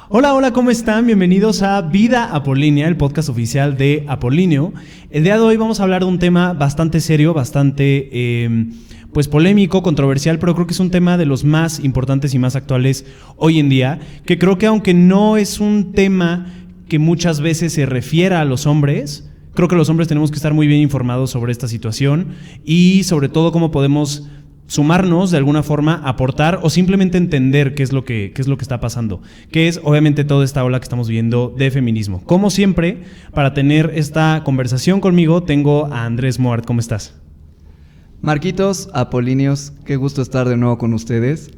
Hola, hola, ¿cómo están? Bienvenidos a Vida Apolínea, el podcast oficial de Apolíneo. El día de hoy vamos a hablar de un tema bastante serio, bastante pues polémico, controversial, pero creo que es un tema de los más importantes y más actuales hoy en día, que creo que aunque no es un tema que muchas veces se refiera a los hombres, creo que los hombres tenemos que estar muy bien informados sobre esta situación y sobre todo cómo podemos sumarnos de alguna forma, aportar o simplemente entender qué es lo que está pasando, que es obviamente toda esta ola que estamos viendo de feminismo. Como siempre, para tener esta conversación conmigo, tengo a Andrés Moart. ¿Cómo estás? Marquitos, Apolíneos, qué gusto estar de nuevo con ustedes.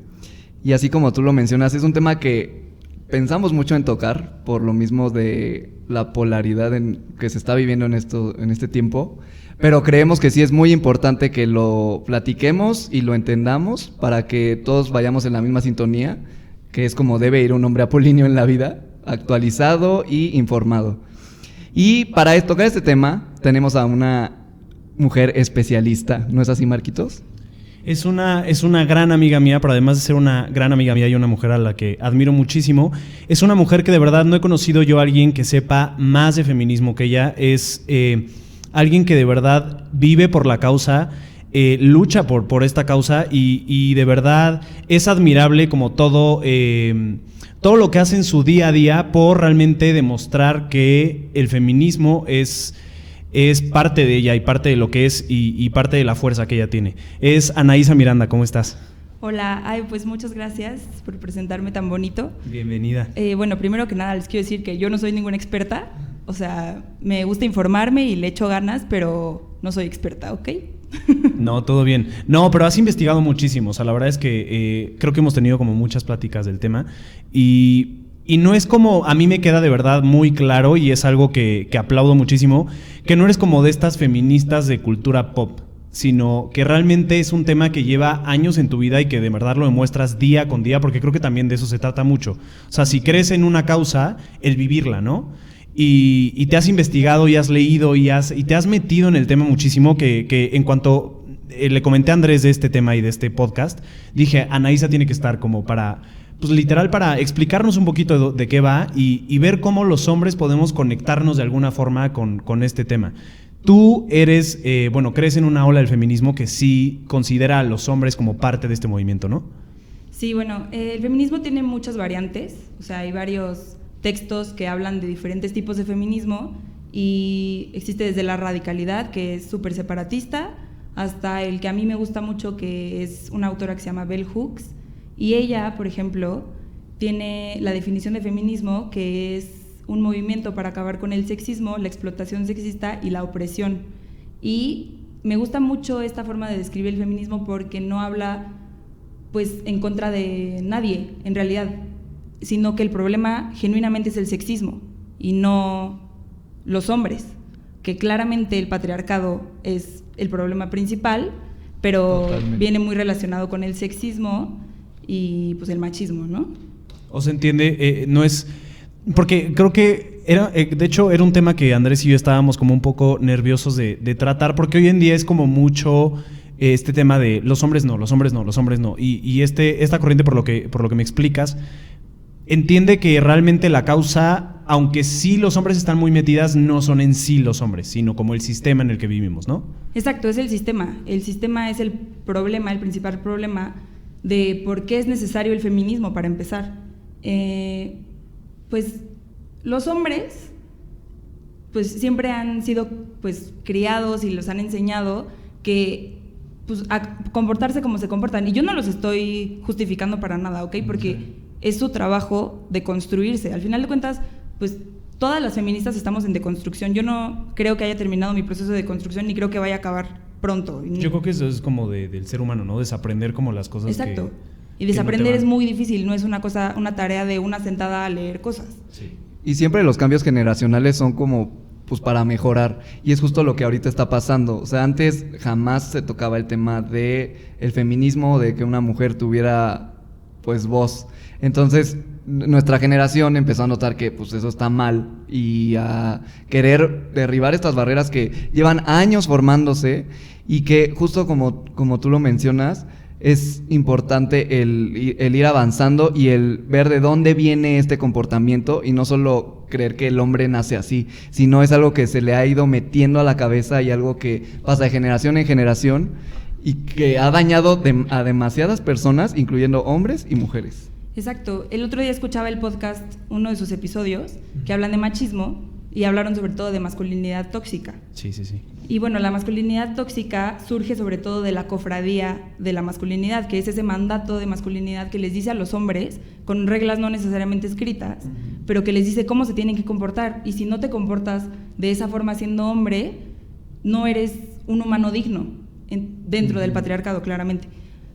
Y así como tú lo mencionas, es un tema que pensamos mucho en tocar, por lo mismo de la polaridad que se está viviendo en este tiempo. Pero creemos que sí es muy importante que lo platiquemos y lo entendamos para que todos vayamos en la misma sintonía, que es como debe ir un hombre apolíneo en la vida, actualizado y informado. Y para tocar este tema tenemos a una mujer especialista, ¿no es así, Marquitos? Es una gran amiga mía, pero además de ser una gran amiga mía y una mujer a la que admiro muchísimo, es una mujer que de verdad no he conocido yo a alguien que sepa más de feminismo que ella. Es alguien que de verdad vive por la causa, lucha por esta causa y de verdad es admirable como todo lo que hace en su día a día por realmente demostrar que el feminismo es parte de ella y parte de lo que es y parte de la fuerza que ella tiene. Es Anaísa Miranda, ¿cómo estás? Hola, pues muchas gracias por presentarme tan bonito. Bienvenida. Bueno, primero que nada les quiero decir que yo no soy ninguna experta, o sea, me gusta informarme y le echo ganas, pero no soy experta, ¿ok? No, todo bien. No, pero has investigado muchísimo, o sea, la verdad es que creo que hemos tenido como muchas pláticas del tema y no es como, a mí me queda de verdad muy claro y es algo que aplaudo muchísimo, que no eres como de estas feministas de cultura pop, sino que realmente es un tema que lleva años en tu vida y que de verdad lo demuestras día con día, porque creo que también de eso se trata mucho. O sea, si crees en una causa, el vivirla, ¿no? Y te has investigado y has leído y te has metido en el tema muchísimo, que en cuanto le comenté a Andrés de este tema y de este podcast, dije, Anaísa tiene que estar como para, pues literal, para explicarnos un poquito de qué va y ver cómo los hombres podemos conectarnos de alguna forma con este tema. Tú eres, crees en una ola del feminismo que sí considera a los hombres como parte de este movimiento, ¿no? Sí, bueno, el feminismo tiene muchas variantes, o sea, hay varios textos que hablan de diferentes tipos de feminismo y existe desde la radicalidad, que es súper separatista, hasta el que a mí me gusta mucho, que es una autora que se llama Bell Hooks, y ella, por ejemplo, tiene la definición de feminismo, que es un movimiento para acabar con el sexismo, la explotación sexista y la opresión. Y me gusta mucho esta forma de describir el feminismo porque no habla pues en contra de nadie, en realidad, sino que el problema genuinamente es el sexismo y no los hombres, que claramente el patriarcado es el problema principal, pero totalmente viene muy relacionado con el sexismo y pues el machismo, ¿no? O se entiende, no es... Porque creo que de hecho era un tema que Andrés y yo estábamos como un poco nerviosos de tratar, porque hoy en día es como mucho este tema de los hombres no, los hombres no, los hombres no. Y esta corriente, por lo que me explicas, entiende que realmente la causa, aunque sí los hombres están muy metidas, no son en sí los hombres, sino como el sistema en el que vivimos, ¿no? Exacto, es el sistema. El sistema es el problema, el principal problema de por qué es necesario el feminismo, para empezar. Pues los hombres pues siempre han sido pues criados y los han enseñado que pues a comportarse como se comportan, y yo no los estoy justificando para nada, ¿ok? Porque es su trabajo de construirse. Al final de cuentas, pues todas las feministas estamos en deconstrucción. Yo no creo que haya terminado mi proceso de deconstrucción ni creo que vaya a acabar pronto. Yo creo que eso es como del ser humano, ¿no? Desaprender como las cosas. Exacto. Y desaprender es muy difícil, no es una tarea de una sentada a leer cosas. Sí. Y siempre los cambios generacionales son como pues para mejorar, y es justo lo que ahorita está pasando. O sea, antes jamás se tocaba el tema de el feminismo, de que una mujer tuviera pues voz. Entonces nuestra generación empezó a notar que pues eso está mal y a querer derribar estas barreras que llevan años formándose y que justo como tú lo mencionas, es importante el ir avanzando y el ver de dónde viene este comportamiento y no solo creer que el hombre nace así, sino es algo que se le ha ido metiendo a la cabeza y algo que pasa de generación en generación y que ha dañado a demasiadas personas, incluyendo hombres y mujeres. Exacto. El otro día escuchaba el podcast, uno de sus episodios, que hablan de machismo y hablaron sobre todo de masculinidad tóxica. Sí. Y bueno, la masculinidad tóxica surge sobre todo de la cofradía de la masculinidad, que es ese mandato de masculinidad que les dice a los hombres, con reglas no necesariamente escritas, pero que les dice cómo se tienen que comportar. Y si no te comportas de esa forma siendo hombre, no eres un humano digno dentro del patriarcado, claramente.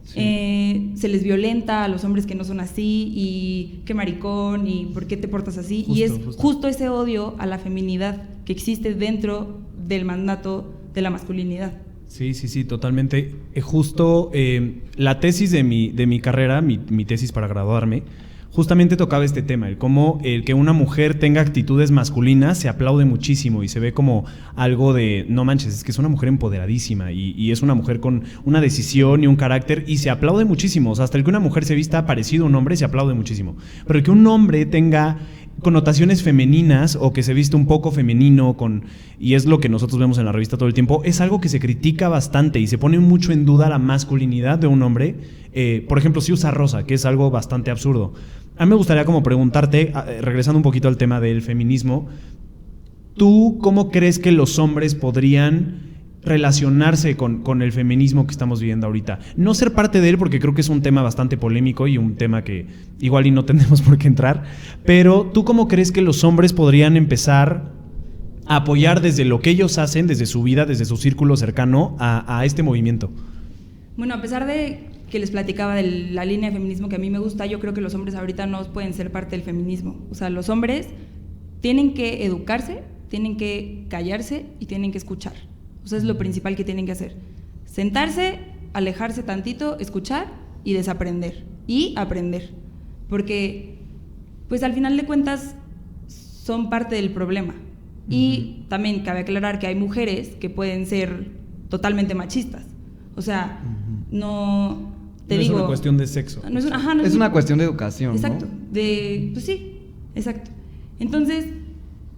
Sí. Se les violenta a los hombres que no son así, y qué maricón, y por qué te portas así. Y es justo ese odio a la feminidad que existe dentro del mandato de la masculinidad. Sí, totalmente. Justo la tesis de mi carrera, mi tesis para graduarme, justamente tocaba este tema, el cómo el que una mujer tenga actitudes masculinas se aplaude muchísimo y se ve como algo de, no manches, es que es una mujer empoderadísima y es una mujer con una decisión y un carácter y se aplaude muchísimo. O sea, hasta el que una mujer se vista parecido a un hombre se aplaude muchísimo. Pero el que un hombre tenga connotaciones femeninas o que se viste un poco femenino y es lo que nosotros vemos en la revista todo el tiempo, es algo que se critica bastante y se pone mucho en duda la masculinidad de un hombre. Por ejemplo, si usa rosa, que es algo bastante absurdo. A mí me gustaría como preguntarte, regresando un poquito al tema del feminismo, ¿tú cómo crees que los hombres podrían relacionarse con el feminismo que estamos viviendo ahorita? No ser parte de él, porque creo que es un tema bastante polémico y un tema que igual y no tenemos por qué entrar, pero ¿tú cómo crees que los hombres podrían empezar a apoyar desde lo que ellos hacen, desde su vida, desde su círculo cercano a este movimiento? Bueno, a pesar de que les platicaba de la línea de feminismo que a mí me gusta, yo creo que los hombres ahorita no pueden ser parte del feminismo. O sea, los hombres tienen que educarse, tienen que callarse y tienen que escuchar. O sea, es lo principal que tienen que hacer. Sentarse, alejarse tantito, escuchar y desaprender. Y aprender. Porque, pues al final de cuentas, son parte del problema. Y también cabe aclarar que hay mujeres que pueden ser totalmente machistas. O sea, no es una cuestión de sexo. Es una cuestión de educación. Exacto. ¿No? Pues sí, exacto. Entonces,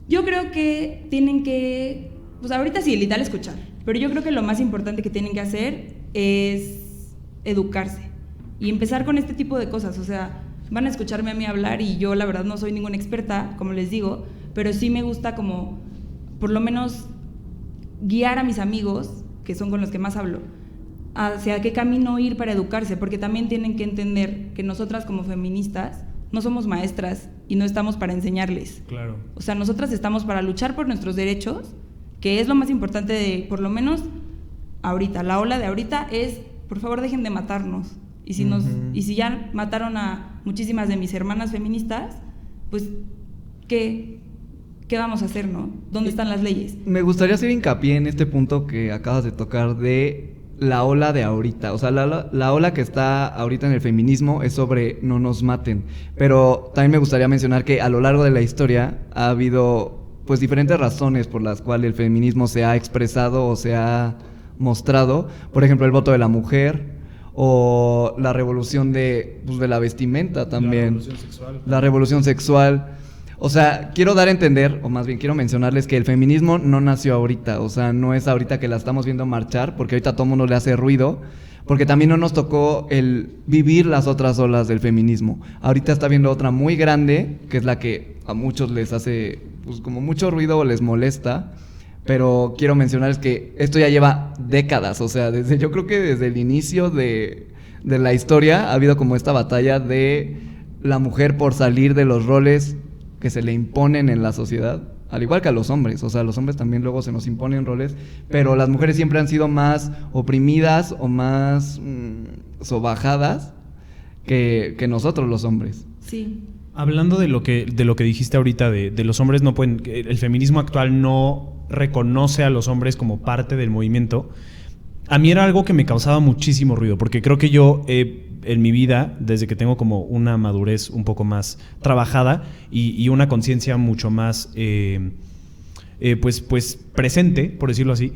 yo creo que tienen que, pues ahorita sí, literal escuchar, pero yo creo que lo más importante que tienen que hacer es educarse y empezar con este tipo de cosas. O sea, van a escucharme a mí hablar y yo la verdad no soy ninguna experta, como les digo, pero sí me gusta como, por lo menos, guiar a mis amigos, que son con los que más hablo, hacia qué camino ir para educarse, porque también tienen que entender que nosotras como feministas no somos maestras y no estamos para enseñarles. Claro. O sea, nosotras estamos para luchar por nuestros derechos, que es lo más importante de, por lo menos ahorita, la ola de ahorita es, por favor dejen de matarnos. Y si ya mataron a muchísimas de mis hermanas feministas, pues ¿qué vamos a hacer, no? ¿Dónde están las leyes? Me gustaría hacer hincapié en este punto que acabas de tocar de la ola de ahorita. O sea, la ola que está ahorita en el feminismo es sobre no nos maten. Pero también me gustaría mencionar que a lo largo de la historia ha habido pues diferentes razones por las cuales el feminismo se ha expresado o se ha mostrado. Por ejemplo, el voto de la mujer o la revolución de la vestimenta también. La revolución sexual. O sea, quiero dar a entender, o más bien quiero mencionarles que el feminismo no nació ahorita. O sea, no es ahorita que la estamos viendo marchar, porque ahorita a todo mundo le hace ruido, porque también no nos tocó el vivir las otras olas del feminismo. Ahorita está viendo otra muy grande, que es la que a muchos les hace pues como mucho ruido o les molesta, pero quiero mencionarles que esto ya lleva décadas. O sea, yo creo que desde el inicio de la historia ha habido como esta batalla de la mujer por salir de los roles que se le imponen en la sociedad, al igual que a los hombres. O sea, a los hombres también luego se nos imponen roles, pero las mujeres siempre han sido más oprimidas o más sobajadas que nosotros los hombres. Sí. Hablando de lo que dijiste ahorita, de los hombres no pueden, el feminismo actual no reconoce a los hombres como parte del movimiento. A mí era algo que me causaba muchísimo ruido, porque creo que yo en mi vida, desde que tengo como una madurez un poco más trabajada y una conciencia mucho más pues presente, por decirlo así,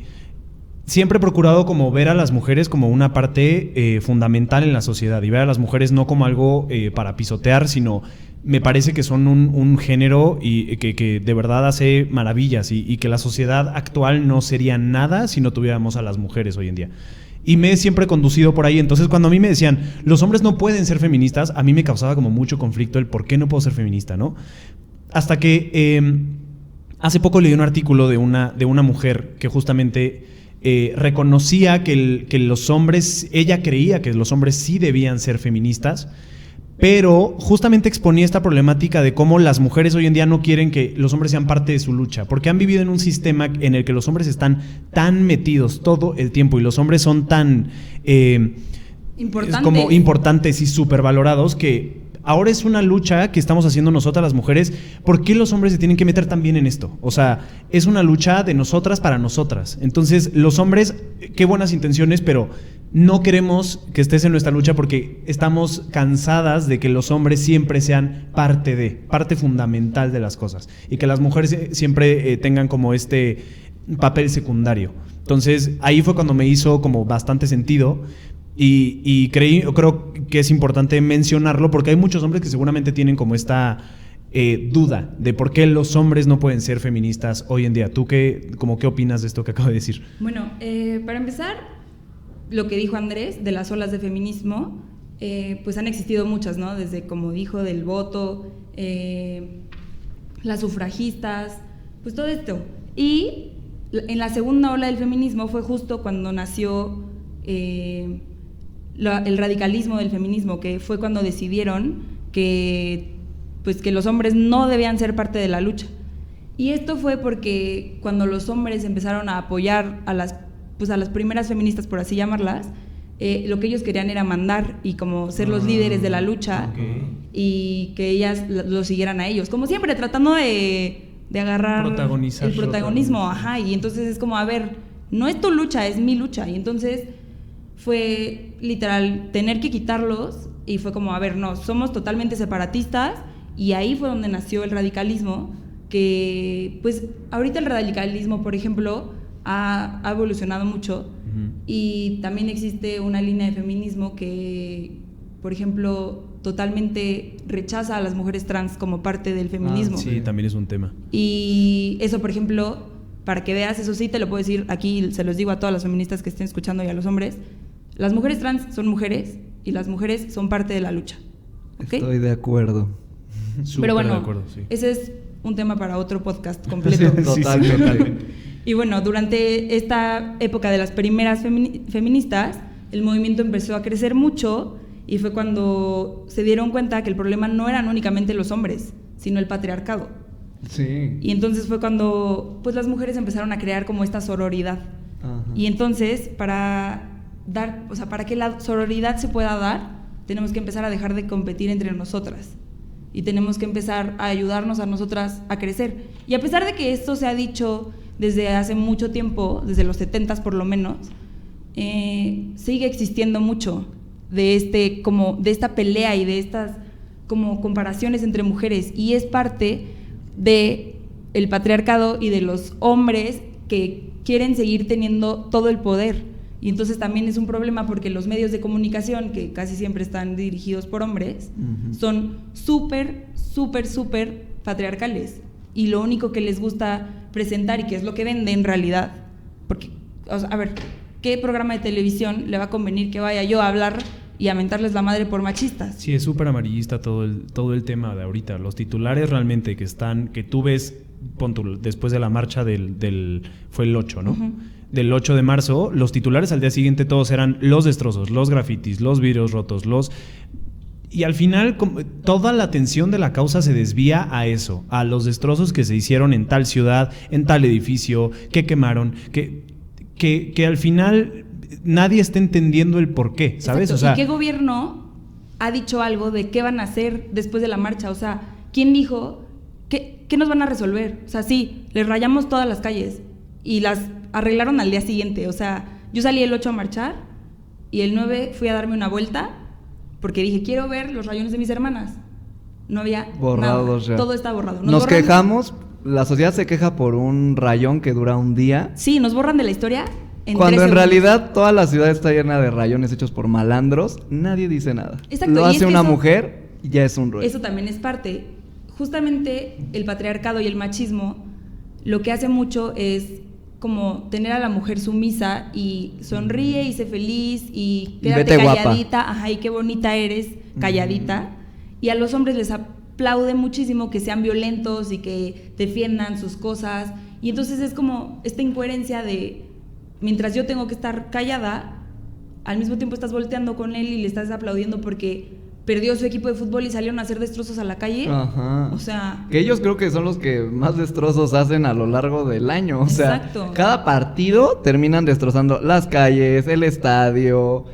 siempre he procurado como ver a las mujeres como una parte fundamental en la sociedad y ver a las mujeres no como algo para pisotear, sino me parece que son un género y que de verdad hace maravillas y que la sociedad actual no sería nada si no tuviéramos a las mujeres hoy en día. Y me he siempre conducido por ahí. Entonces, cuando a mí me decían, los hombres no pueden ser feministas, a mí me causaba como mucho conflicto el por qué no puedo ser feminista, ¿no? Hasta que hace poco leí un artículo de una mujer que justamente reconocía que los hombres, ella creía que los hombres sí debían ser feministas, pero justamente exponía esta problemática de cómo las mujeres hoy en día no quieren que los hombres sean parte de su lucha, porque han vivido en un sistema en el que los hombres están tan metidos todo el tiempo y los hombres son tan como importantes y supervalorados que ahora es una lucha que estamos haciendo nosotras las mujeres. ¿Por qué los hombres se tienen que meter también en esto? O sea, es una lucha de nosotras para nosotras. Entonces, los hombres, qué buenas intenciones, pero no queremos que estés en nuestra lucha porque estamos cansadas de que los hombres siempre sean parte fundamental de las cosas y que las mujeres siempre tengan como este papel secundario. Entonces, ahí fue cuando me hizo como bastante sentido. Y creo que es importante mencionarlo porque hay muchos hombres que seguramente tienen como esta duda de por qué los hombres no pueden ser feministas hoy en día. ¿Tú qué opinas de esto que acabo de decir? Bueno, para empezar, lo que dijo Andrés de las olas de feminismo, pues han existido muchas, ¿no? Desde, como dijo, del voto, las sufragistas, pues todo esto. Y en la segunda ola del feminismo fue justo cuando nació el radicalismo del feminismo, que fue cuando decidieron que los hombres no debían ser parte de la lucha. Y esto fue porque cuando los hombres empezaron a apoyar a las primeras feministas, por así llamarlas, lo que ellos querían era mandar y como ser los líderes de la lucha, y que ellas lo siguieran a ellos, como siempre tratando de agarrar el protagonismo, ajá, y entonces es como, a ver, no es tu lucha, es mi lucha, y entonces fue literal tener que quitarlos y fue como, a ver, no, somos totalmente separatistas, y ahí fue donde nació el radicalismo, que pues ahorita el radicalismo, por ejemplo, ha evolucionado mucho, y también existe una línea de feminismo que, por ejemplo, totalmente rechaza a las mujeres trans como parte del feminismo. Sí, también es un tema. Y eso, por ejemplo, para que veas, eso sí te lo puedo decir aquí, se los digo a todas las feministas que estén escuchando y a los hombres, las mujeres trans son mujeres y las mujeres son parte de la lucha, ¿okay? Estoy de acuerdo. Pero bueno, de acuerdo, sí. Ese es un tema para otro podcast completo. Totalmente. Y bueno, durante esta época de las primeras feministas, el movimiento empezó a crecer mucho y fue cuando se dieron cuenta que el problema no eran únicamente los hombres, sino el patriarcado. Sí. Y entonces fue cuando pues las mujeres empezaron a crear como esta sororidad. Ajá. Y entonces para que la sororidad se pueda dar, tenemos que empezar a dejar de competir entre nosotras y tenemos que empezar a ayudarnos a nosotras a crecer. Y a pesar de que esto se ha dicho desde hace mucho tiempo, desde los 70s por lo menos, sigue existiendo mucho de esta pelea y de estas como comparaciones entre mujeres, y es parte de el patriarcado y de los hombres que quieren seguir teniendo todo el poder. Y entonces también es un problema porque los medios de comunicación, que casi siempre están dirigidos por hombres, son súper patriarcales, y lo único que les gusta presentar, y que es lo que vende en realidad, porque, o sea, a ver, ¿qué programa de televisión le va a convenir que vaya yo a hablar y a mentarles la madre por machistas? Sí, es súper amarillista todo el tema de ahorita. Los titulares realmente que tú ves, después de la marcha fue el 8, ¿no? Del 8 de marzo, los titulares al día siguiente todos eran los destrozos, los grafitis, los vidrios rotos, y al final toda la atención de la causa se desvía a eso, a los destrozos que se hicieron en tal ciudad, en tal edificio, que quemaron, que al final nadie está entendiendo el por qué, ¿sabes? Exacto. O sea, ¿y qué gobierno ha dicho algo de qué van a hacer después de la marcha? O sea, ¿quién dijo qué nos van a resolver? O sea, sí, les rayamos todas las calles y las arreglaron al día siguiente. O sea, yo salí el 8 a marchar y el 9 fui a darme una vuelta porque dije, quiero ver los rayones de mis hermanas. No había borrados nada. ya. Todo está borrado. Nos quejamos, la sociedad se queja por un rayón que dura un día. Sí, nos borran de la historia Cuando 3 en segundos. realidad toda la ciudad está llena de rayones hechos por malandros, nadie dice nada. Exacto, Lo y es hace que una eso- mujer y ya es un rollo. Eso también es parte. Justamente el patriarcado y el machismo lo que hace mucho es como tener a la mujer sumisa y sonríe y sé feliz y quédate Vete guapa. calladita, ajá, y qué bonita eres, calladita. Y a los hombres les aplaude muchísimo que sean violentos y que defiendan sus cosas. Y entonces es como esta incoherencia de, mientras yo tengo que estar callada, al mismo tiempo estás volteando con él y le estás aplaudiendo porque perdió su equipo de fútbol y salieron a hacer destrozos a la calle. Ajá. O sea, Que ellos creo que son los que más destrozos hacen a lo largo del año. O sea, Exacto. cada partido terminan destrozando las calles, el estadio,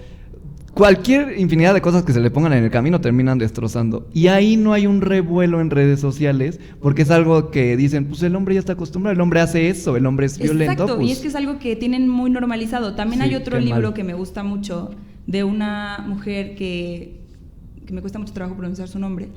cualquier infinidad de cosas que se le pongan en el camino terminan destrozando. Y ahí no hay un revuelo en redes sociales, porque es algo que dicen, pues el hombre ya está acostumbrado, el hombre hace eso, el hombre es violento. exacto, Pues, y es que es algo que tienen muy normalizado. También Sí, hay otro qué libro mal. que me gusta mucho de una mujer que me cuesta mucho trabajo pronunciar su nombre,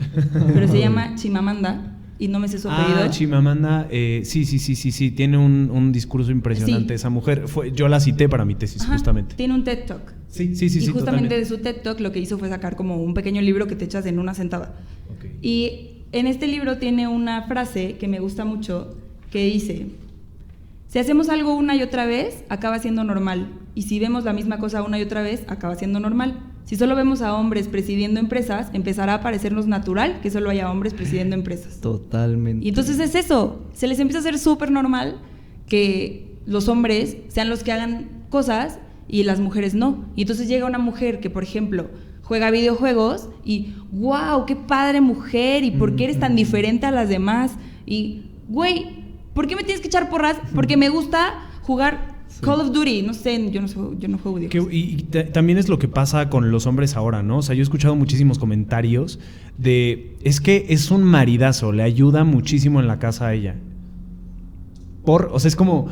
pero se llama Chimamanda y no me sé su apellido. Chimamanda, sí, tiene un discurso impresionante Sí. esa mujer. Yo la cité para mi tesis, Ajá, justamente. tiene un TED Talk. Sí, Y justamente totalmente. de su TED Talk lo que hizo fue sacar como un pequeño libro que te echas en una sentada. Ok. Y en este libro tiene una frase que me gusta mucho que dice: si hacemos algo una y otra vez, acaba siendo normal. Y si vemos la misma cosa una y otra vez, acaba siendo normal. Si solo vemos a hombres presidiendo empresas, empezará a parecernos natural que solo haya hombres presidiendo empresas. Totalmente. Y entonces es eso, se les empieza a hacer súper normal que los hombres sean los que hagan cosas y las mujeres no. Y entonces llega una mujer que, por ejemplo, juega videojuegos y ¡wow! ¡Qué padre mujer! ¿Y por qué eres tan diferente a las demás? Y, güey, ¿por qué me tienes que echar porras? Porque me gusta jugar Call of Duty. No sé, yo no juego videojuegos. También es lo que pasa con los hombres ahora, ¿no? O sea, yo he escuchado muchísimos comentarios de, es que es un maridazo, le ayuda muchísimo en la casa a ella. O sea, es como,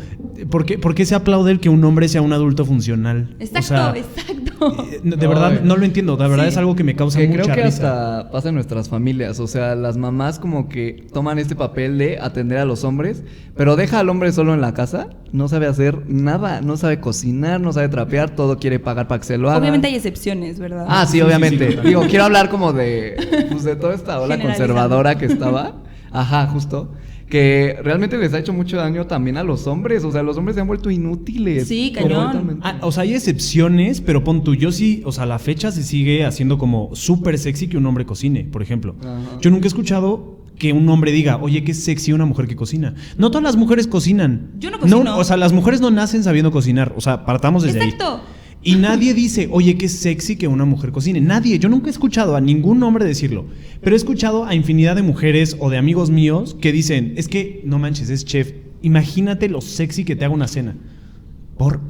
¿por qué se aplaude el que un hombre sea un adulto funcional? Exacto, O sea, exacto. de verdad, no lo entiendo, de verdad Sí. es algo que me causa Que mucha creo que risa. hasta pasa en nuestras familias, o sea, las mamás como que toman este papel de atender a los hombres, pero deja al hombre solo en la casa, no sabe hacer nada, no sabe cocinar, no sabe trapear, todo quiere pagar para que se lo haga. Obviamente hay excepciones, ¿verdad? Ah, sí, Sí, obviamente. sí, sí. Digo, quiero hablar como de, pues, de toda esta ola Generalizando. conservadora que estaba. Ajá, justo. Que realmente les ha hecho mucho daño también a los hombres. O sea, los hombres se han vuelto inútiles. Sí, cañón. Completamente. O sea, hay excepciones, pero pon tú, yo sí, o sea, a la fecha se sigue haciendo como súper sexy que un hombre cocine, por ejemplo. Ajá. Yo nunca he escuchado que un hombre diga, oye, qué sexy una mujer que cocina. No todas las mujeres cocinan. Yo no cocino. O sea, las mujeres no nacen sabiendo cocinar. O sea, partamos desde Exacto. ahí. Y nadie dice, oye, qué sexy que una mujer cocine. Nadie. Yo nunca he escuchado a ningún hombre decirlo. Pero he escuchado a infinidad de mujeres o de amigos míos que dicen, es que, no manches, es chef. Imagínate lo sexy que te haga una cena.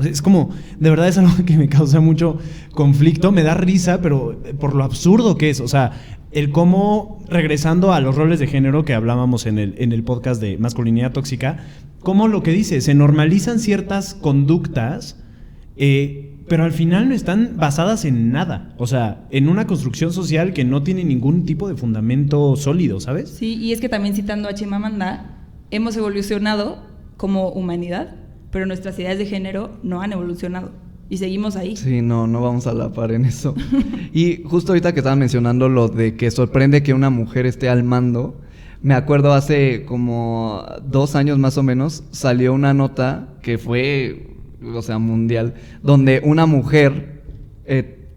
Es como, de verdad es algo que me causa mucho conflicto, me da risa, pero por lo absurdo que es. O sea, el cómo, regresando a los roles de género que hablábamos en el podcast de masculinidad tóxica, cómo lo que dice, se normalizan ciertas conductas, pero al final no están basadas en nada. O sea, en una construcción social que no tiene ningún tipo de fundamento sólido, ¿sabes? Sí, y es que también citando a Chimamanda, hemos evolucionado como humanidad, pero nuestras ideas de género no han evolucionado y seguimos ahí. Sí, no vamos a la par en eso. Y justo ahorita que estaban mencionando lo de que sorprende que una mujer esté al mando, me acuerdo hace como 2 años más o menos, salió una nota que fue, o sea, mundial, donde una mujer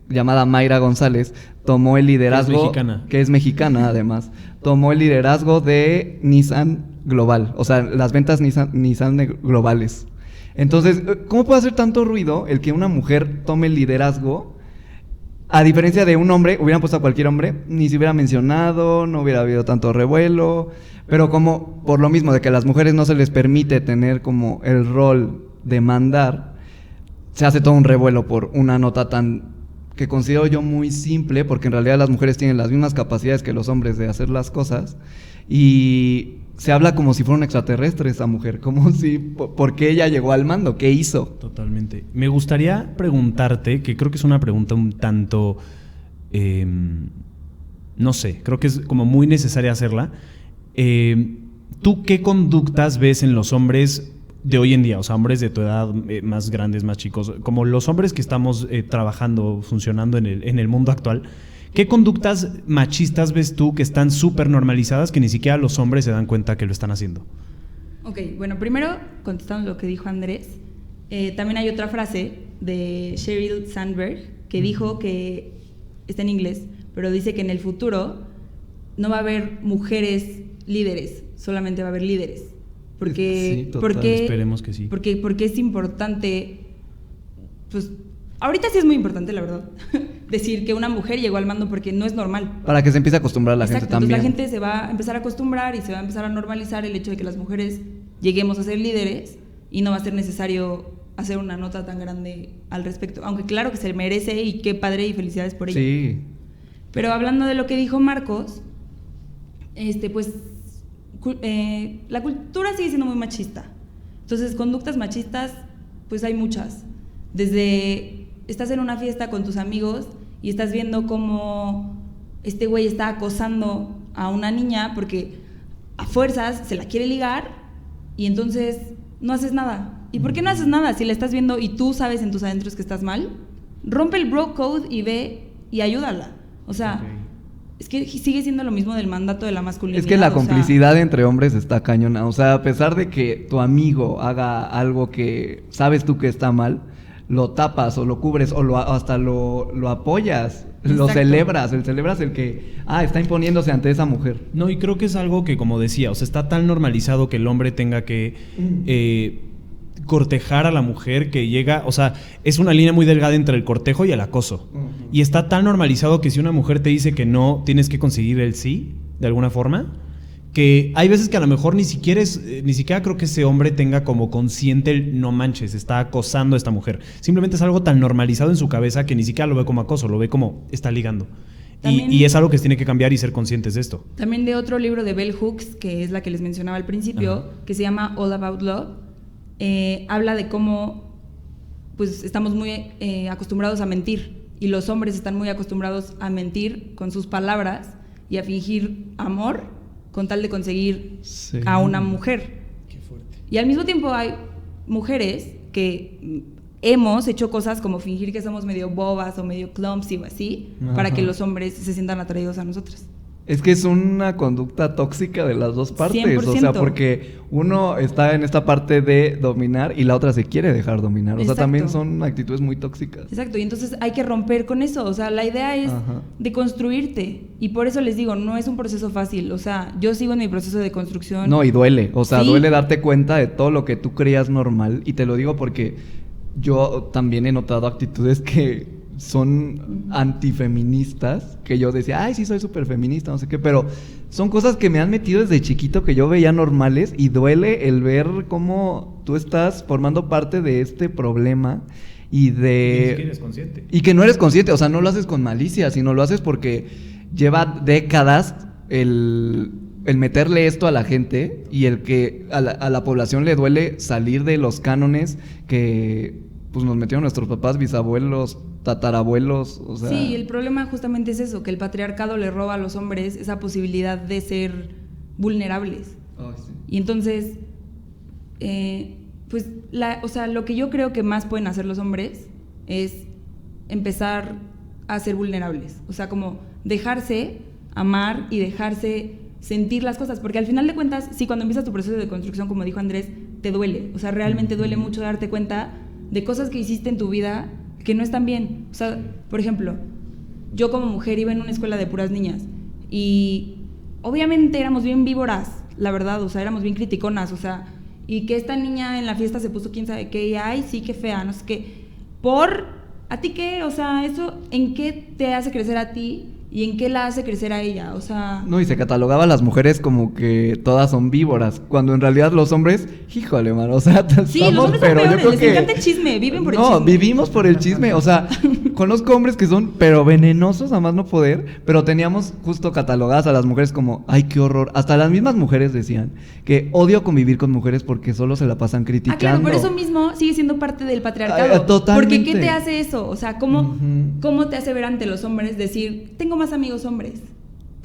llamada Mayra González tomó el liderazgo, que es mexicana además, tomó el liderazgo de Nissan global, o sea, las ventas Nissan globales. Entonces, ¿cómo puede hacer tanto ruido el que una mujer tome el liderazgo? A diferencia de un hombre, hubieran puesto a cualquier hombre, ni se hubiera mencionado, no hubiera habido tanto revuelo, pero como por lo mismo de que a las mujeres no se les permite tener como el rol de mandar, se hace todo un revuelo por una nota tan que considero yo muy simple, porque en realidad las mujeres tienen las mismas capacidades que los hombres de hacer las cosas, y se habla como si fuera un extraterrestre esa mujer, como si, ¿por qué ella llegó al mando? ¿Qué hizo? Totalmente. Me gustaría preguntarte, que creo que es una pregunta un tanto, no sé, creo que es como muy necesaria hacerla. ¿Tú qué conductas ves en los hombres de hoy en día, o sea, hombres de tu edad, más grandes, más chicos, como los hombres que estamos trabajando, funcionando en el mundo actual, ¿qué conductas machistas ves tú que están súper normalizadas que ni siquiera los hombres se dan cuenta que lo están haciendo? Ok, bueno, primero, contestando lo que dijo Andrés, también hay otra frase de Sheryl Sandberg que dijo que, está en inglés, pero dice que en el futuro no va a haber mujeres líderes, solamente va a haber líderes. Sí, total. Porque esperemos que sí. Porque es importante, pues, ahorita sí es muy importante, la verdad, decir que una mujer llegó al mando porque no es normal. Para que se empiece a acostumbrar la gente Exacto, también. entonces la gente se va a empezar a acostumbrar y se va a empezar a normalizar el hecho de que las mujeres lleguemos a ser líderes y no va a ser necesario hacer una nota tan grande al respecto. Aunque claro que se merece y qué padre y felicidades por ello. Sí. Pero hablando de lo que dijo Marcos, pues la cultura sigue siendo muy machista. Entonces, conductas machistas, pues hay muchas. Desde estás en una fiesta con tus amigos y estás viendo cómo este güey está acosando a una niña porque a fuerzas se la quiere ligar y entonces no haces nada. ¿Y por qué no haces nada? Si la estás viendo y tú sabes en tus adentros que estás mal, rompe el bro code y ve y ayúdala. O sea, es que sigue siendo lo mismo del mandato de la masculinidad. Es que la complicidad entre hombres está cañona. O sea, a pesar de que tu amigo haga algo que sabes tú que está mal, lo tapas o lo cubres o hasta lo apoyas, lo celebras. Celebras el que está imponiéndose ante esa mujer. No, y creo que es algo que, como decía, o sea, está tan normalizado que el hombre tenga que cortejar a la mujer, que llega, o sea, es una línea muy delgada entre el cortejo y el acoso. Y está tan normalizado que si una mujer te dice que no, tienes que conseguir el sí, de alguna forma, que hay veces que a lo mejor ni siquiera creo que ese hombre tenga como consciente el no manches, está acosando a esta mujer. Simplemente es algo tan normalizado en su cabeza que ni siquiera lo ve como acoso, lo ve como está ligando. Y es algo que se tiene que cambiar y ser conscientes de esto. También de otro libro de Bell Hooks, que es la que les mencionaba al principio, que se llama All About Love, habla de cómo pues estamos muy acostumbrados a mentir y los hombres están muy acostumbrados a mentir con sus palabras y a fingir amor con tal de conseguir a una mujer. Qué fuerte. Y al mismo tiempo hay mujeres que hemos hecho cosas como fingir que somos medio bobas o medio clumsy o así, para que los hombres se sientan atraídos a nosotras. Es que es una conducta tóxica de las dos partes, 100%. o sea, porque uno está en esta parte de dominar y la otra se quiere dejar dominar, o sea, también son actitudes muy tóxicas. Exacto, y entonces hay que romper con eso, o sea, la idea es de construirte, y por eso les digo, no es un proceso fácil, o sea, yo sigo en mi proceso de construcción. No, y duele, o sea, Sí. duele darte cuenta de todo lo que tú creías normal, y te lo digo porque yo también he notado actitudes que son antifeministas, que yo decía, ay, sí, soy súper feminista, no sé qué, pero son cosas que me han metido desde chiquito que yo veía normales y duele el ver cómo tú estás formando parte de este problema y de... Y eres consciente. Y que no eres consciente, o sea, no lo haces con malicia, sino lo haces porque lleva décadas el meterle esto a la gente y el que a la población le duele salir de los cánones que pues nos metieron nuestros papás, bisabuelos, tatarabuelos, o sea... Sí, el problema justamente es eso, que el patriarcado le roba a los hombres esa posibilidad de ser vulnerables. Oh, sí. Y entonces, pues, o sea, lo que yo creo que más pueden hacer los hombres es empezar a ser vulnerables. O sea, como dejarse amar y dejarse sentir las cosas. Porque al final de cuentas, sí, cuando empiezas tu proceso de construcción, como dijo Andrés, te duele. O sea, realmente duele mucho darte cuenta de cosas que hiciste en tu vida que no están bien. O sea, por ejemplo, yo como mujer iba en una escuela de puras niñas y obviamente éramos bien víboras, la verdad, o sea, éramos bien criticonas, o sea, y que esta niña en la fiesta se puso quién sabe qué, y ay, sí, qué fea, no sé qué. ¿A ti qué? O sea, ¿eso en qué te hace crecer a ti y en qué la hace crecer a ella? O sea... No, y se catalogaba a las mujeres como que todas son víboras, cuando en realidad los hombres, híjole, mano, o sea, sí, los hombres son peores, les encanta el chisme, viven por el chisme. No, vivimos por el chisme, o sea, conozco hombres que son, pero venenosos a más no poder, pero teníamos justo catalogadas a las mujeres como, ay, qué horror, hasta las mismas mujeres decían que odio convivir con mujeres porque solo se la pasan criticando. Claro, por eso mismo sigue siendo parte del patriarcado. Totalmente. Porque ¿qué te hace eso? O sea, ¿cómo te hace ver ante los hombres decir, tengo más amigos hombres?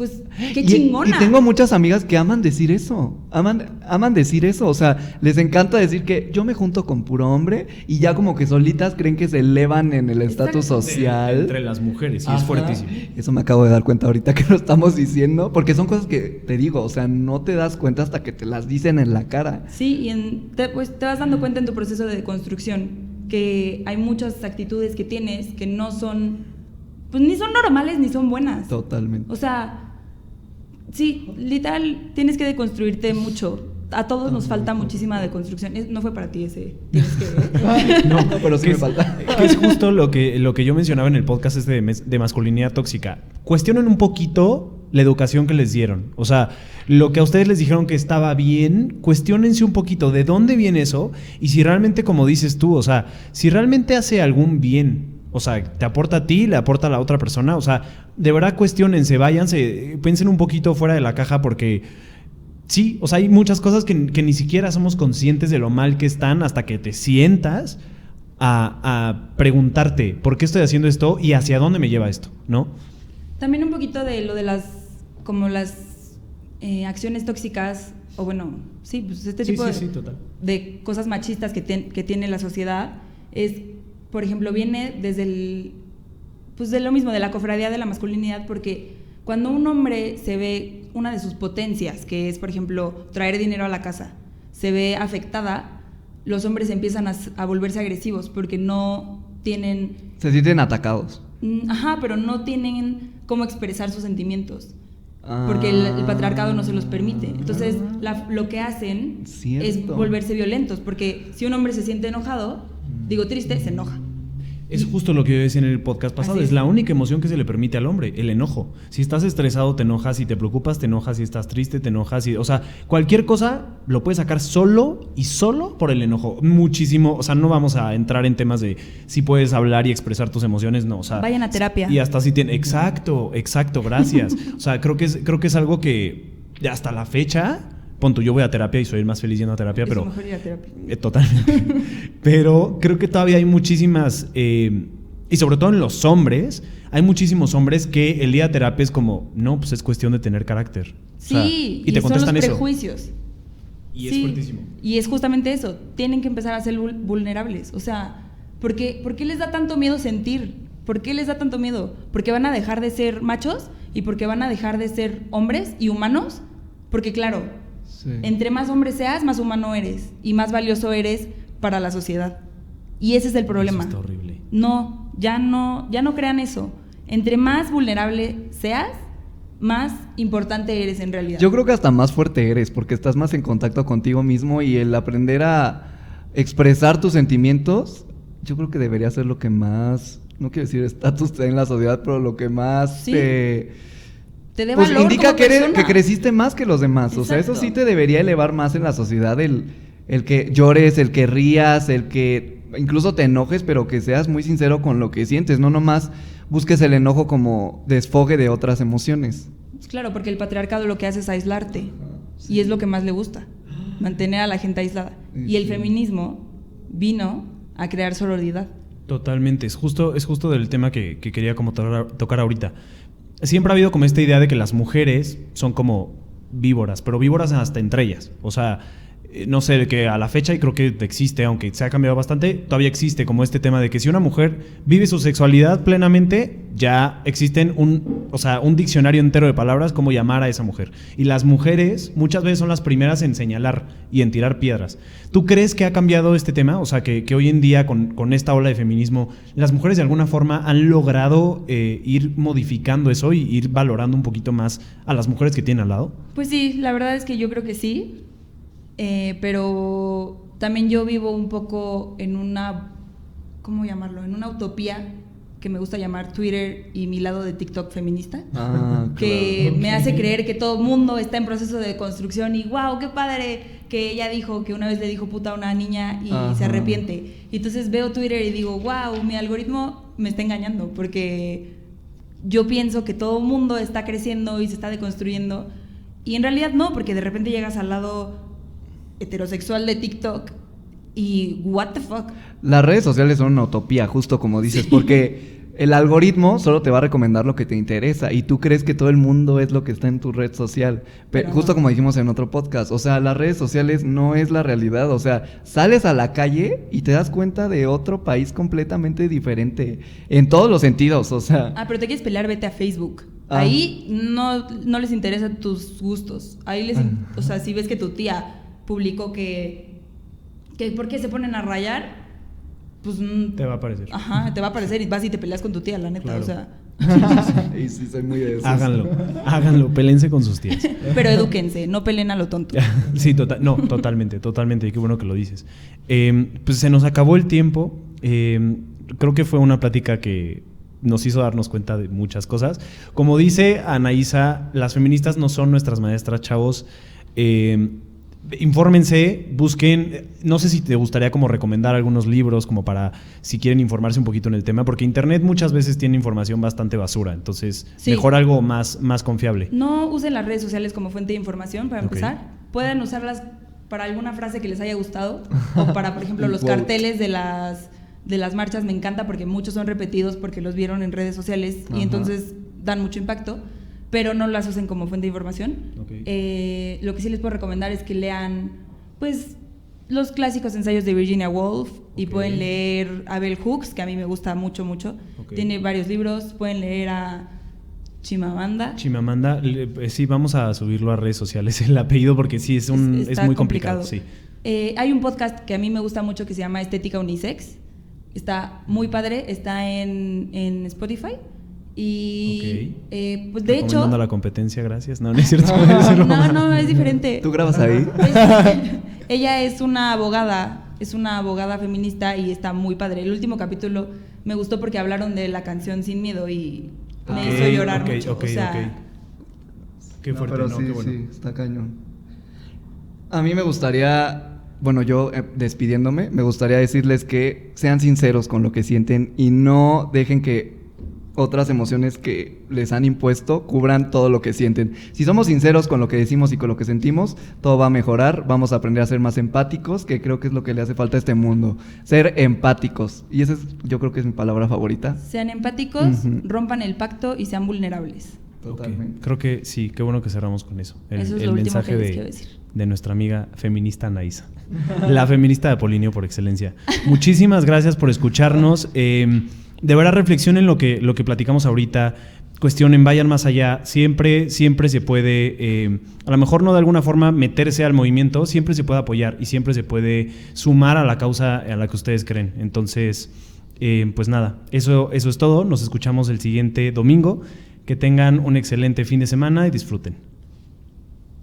pues qué chingona. Y tengo muchas amigas que aman decir eso. Aman decir eso. O sea, les encanta decir que yo me junto con puro hombre y ya como que solitas creen que se elevan en el estatus social. Entre las mujeres, y es fuertísimo. Eso me acabo de dar cuenta ahorita que lo estamos diciendo. Porque son cosas que te digo, o sea, no te das cuenta hasta que te las dicen en la cara. Sí, y pues te vas dando cuenta en tu proceso de deconstrucción que hay muchas actitudes que tienes que no son, pues ni son normales ni son buenas. Totalmente. O sea, sí, literal, tienes que deconstruirte mucho. A todos nos falta muchísima deconstrucción. No fue para ti ese. Tienes que... No, pero sí que me es, falta. Que es justo lo que yo mencionaba en el podcast de masculinidad tóxica. Cuestionen un poquito la educación que les dieron. O sea, lo que a ustedes les dijeron que estaba bien, cuestiónense un poquito de dónde viene eso y si realmente, como dices tú, o sea, si realmente hace algún bien. O sea, te aporta a ti, le aporta a la otra persona. O sea, de verdad cuestiónense, váyanse, piensen un poquito fuera de la caja porque sí, o sea, hay muchas cosas que ni siquiera somos conscientes de lo mal que están hasta que te sientas a preguntarte ¿por qué estoy haciendo esto y hacia dónde me lleva esto? ¿No? También un poquito de lo de las acciones tóxicas o bueno, sí, pues este tipo de cosas machistas que tiene la sociedad es, por ejemplo, viene desde pues de lo mismo, de la cofradía de la masculinidad, porque cuando un hombre se ve una de sus potencias, que es, por ejemplo, traer dinero a la casa, se ve afectada, los hombres empiezan a volverse agresivos porque no tienen... Se sienten atacados. Ajá, pero no tienen cómo expresar sus sentimientos. Porque el patriarcado no se los permite. Entonces, lo que hacen es volverse violentos, porque si un hombre se siente enojado, triste, se enoja. Es justo lo que yo decía en el podcast pasado, es la única emoción que se le permite al hombre, el enojo. Si estás estresado, te enojas, si te preocupas, te enojas, si estás triste, te enojas, o sea, cualquier cosa lo puedes sacar solo y solo por el enojo. Muchísimo, o sea, no vamos a entrar en temas de si puedes hablar y expresar tus emociones, no, o sea... Vayan a terapia. Y hasta si tienen... Exacto, gracias. O sea, creo que es algo que hasta la fecha... Punto, yo voy a terapia y soy el más feliz yendo a terapia, pero... Es mejor ir a terapia. Totalmente. Pero creo que todavía hay muchísimas... y sobre todo en los hombres, hay muchísimos hombres que el día de terapia es como... No, pues es cuestión de tener carácter. Sí, o sea, y te contestan son los eso. Prejuicios. Y es fuertísimo. Y es justamente eso. Tienen que empezar a ser vulnerables. O sea, ¿por qué les da tanto miedo sentir? ¿Por qué les da tanto miedo? ¿Porque van a dejar de ser machos? ¿Y porque van a dejar de ser hombres y humanos? Porque claro... Sí. Entre más hombre seas, más humano eres y más valioso eres para la sociedad. Y ese es el problema. Eso está horrible. No, ya no crean eso. Entre más vulnerable seas, más importante eres en realidad. Yo creo que hasta más fuerte eres porque estás más en contacto contigo mismo y el aprender a expresar tus sentimientos, yo creo que debería ser lo que más, no quiero decir estatus en la sociedad, pero lo que más te dé pues valor indica como que creciste más que los demás. Exacto. O sea, eso sí te debería elevar más en la sociedad, el que llores, el que rías, el que incluso te enojes, pero que seas muy sincero con lo que sientes, no nomás busques el enojo como desfogue de otras emociones. Claro, porque el patriarcado lo que hace es aislarte, y es lo que más le gusta, mantener a la gente aislada. Y el feminismo vino a crear sororidad. Totalmente, es justo del tema que quería como tocar ahorita. Siempre ha habido como esta idea de que las mujeres son como víboras, pero víboras hasta entre ellas. O sea, no sé, que a la fecha, y creo que existe, aunque se ha cambiado bastante, todavía existe como este tema de que si una mujer vive su sexualidad plenamente, ya existen un diccionario entero de palabras como llamar a esa mujer. Y las mujeres muchas veces son las primeras en señalar y en tirar piedras. ¿Tú crees que ha cambiado este tema? O sea, que hoy en día con esta ola de feminismo, las mujeres de alguna forma han logrado ir modificando eso y ir valorando un poquito más a las mujeres que tienen al lado. Pues sí, la verdad es que yo creo que sí. Pero también yo vivo un poco en una, ¿cómo llamarlo? En una utopía que me gusta llamar Twitter y mi lado de TikTok feminista, que me hace creer que todo el mundo está en proceso de construcción y wow, qué padre que ella dijo que una vez le dijo puta a una niña y se arrepiente. Y entonces veo Twitter y digo, wow, mi algoritmo me está engañando porque yo pienso que todo el mundo está creciendo y se está deconstruyendo y en realidad no, porque de repente llegas al lado heterosexual de TikTok y what the fuck. Las redes sociales son una utopía, justo como dices, porque el algoritmo solo te va a recomendar lo que te interesa y tú crees que todo el mundo es lo que está en tu red social. Pero justo como dijimos en otro podcast, o sea, las redes sociales no es la realidad. O sea, sales a la calle y te das cuenta de otro país completamente diferente en todos los sentidos, o sea. Pero te quieres pelear, vete a Facebook. Ahí no les interesan tus gustos. Ahí o sea, si ves que tu tía publicó que ¿por qué se ponen a rayar? Pues te va a aparecer. Ajá, te va a aparecer y vas y te peleas con tu tía, la neta, claro. O sea. Y sí, soy muy de eso. Háganlo, pélense con sus tías. Pero edúquense, no peleen a lo tonto. Sí, totalmente, y qué bueno que lo dices. Pues se nos acabó el tiempo. Creo que fue una plática que nos hizo darnos cuenta de muchas cosas. Como dice Anaísa, las feministas no son nuestras maestras, chavos. Infórmense, busquen, no sé si te gustaría como recomendar algunos libros como para si quieren informarse un poquito en el tema, porque internet muchas veces tiene información bastante basura, entonces mejor algo más confiable. No usen las redes sociales como fuente de información para empezar, pueden usarlas para alguna frase que les haya gustado o para, por ejemplo, los carteles de las marchas. Me encanta porque muchos son repetidos porque los vieron en redes sociales y entonces dan mucho impacto, pero no las usen como fuente de información. Lo que sí les puedo recomendar es que lean, pues, los clásicos ensayos de Virginia Woolf y pueden leer a Bell Hooks, que a mí me gusta mucho. Tiene varios libros. Pueden leer a Chimamanda. Sí, vamos a subirlo a redes sociales el apellido porque sí es muy complicado. Sí. Hay un podcast que a mí me gusta mucho que se llama Estética Unisex. Está muy padre, está en Spotify. Y pues de hecho la competencia, gracias. No es cierto. No, es diferente. ¿Tú grabas ahí? Ella es una abogada feminista y está muy padre. El último capítulo me gustó porque hablaron de la canción Sin Miedo y me hizo llorar mucho. Qué fuerte, pero qué bueno. Sí, está cañón. A mí me gustaría, bueno, yo despidiéndome, me gustaría decirles que sean sinceros con lo que sienten y no dejen que otras emociones que les han impuesto cubran todo lo que sienten. Si somos sinceros con lo que decimos y con lo que sentimos, todo va a mejorar, vamos a aprender a ser más empáticos, que creo que es lo que le hace falta a este mundo, ser empáticos. Y esa yo creo que es mi palabra favorita. Sean empáticos, rompan el pacto y sean vulnerables. Totalmente. Creo que sí, qué bueno que cerramos con eso. Eso es lo último que les quiero decir. De nuestra amiga feminista Anaísa, la feminista de Apolíneo por excelencia. Muchísimas gracias por escucharnos. De verdad, reflexionen lo que platicamos ahorita, cuestionen, vayan más allá. Siempre se puede, a lo mejor no de alguna forma meterse al movimiento, siempre se puede apoyar y siempre se puede sumar a la causa a la que ustedes creen. Entonces, pues nada, eso es todo. Nos escuchamos el siguiente domingo. Que tengan un excelente fin de semana y disfruten.